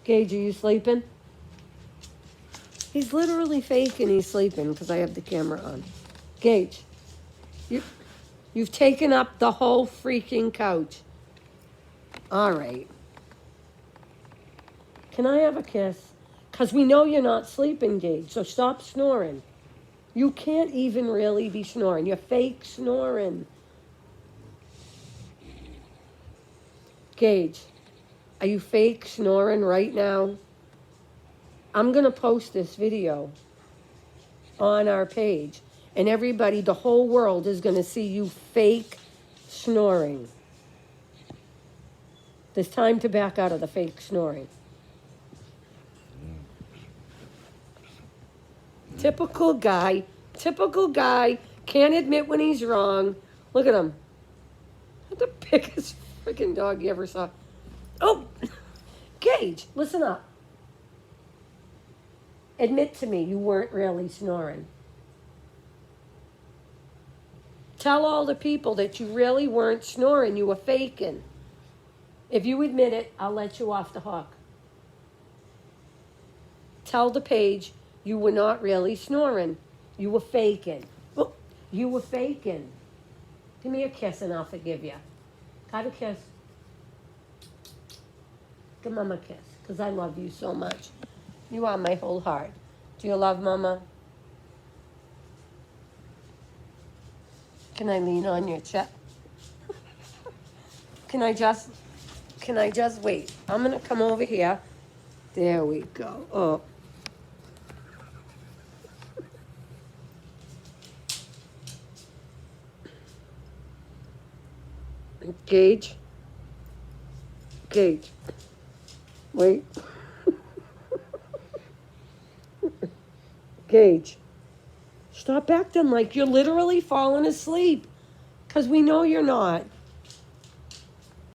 Gage, are you sleeping? He's literally faking he's sleeping because I have the camera on. Gage, you've taken up the whole freaking couch. All right. Can I have a kiss? Because we know you're not sleeping, Gage, so stop snoring. You can't even really be snoring. You're fake snoring. Gage, are you fake snoring right now? I'm going to post this video on our page, and everybody, the whole world is going to see you fake snoring. There's time to back out of the fake snoring. Typical guy, can't admit when he's wrong. Look at him. The biggest freaking dog you ever saw. Oh, Gage, listen up. Admit to me you weren't really snoring. Tell all the people that you really weren't snoring, you were faking. If you admit it, I'll let you off the hook. Tell the page you were not really snoring. You were faking. Oh, you were faking. Give me a kiss and I'll forgive you. Have a kiss. Give Mama a kiss, because I love you so much. You are my whole heart. Do you love Mama? Can I lean on your chest? Can I just wait? I'm going to come over here. There we go. Oh. Gage. Wait. Gage. Stop acting like you're literally falling asleep. Because we know you're not.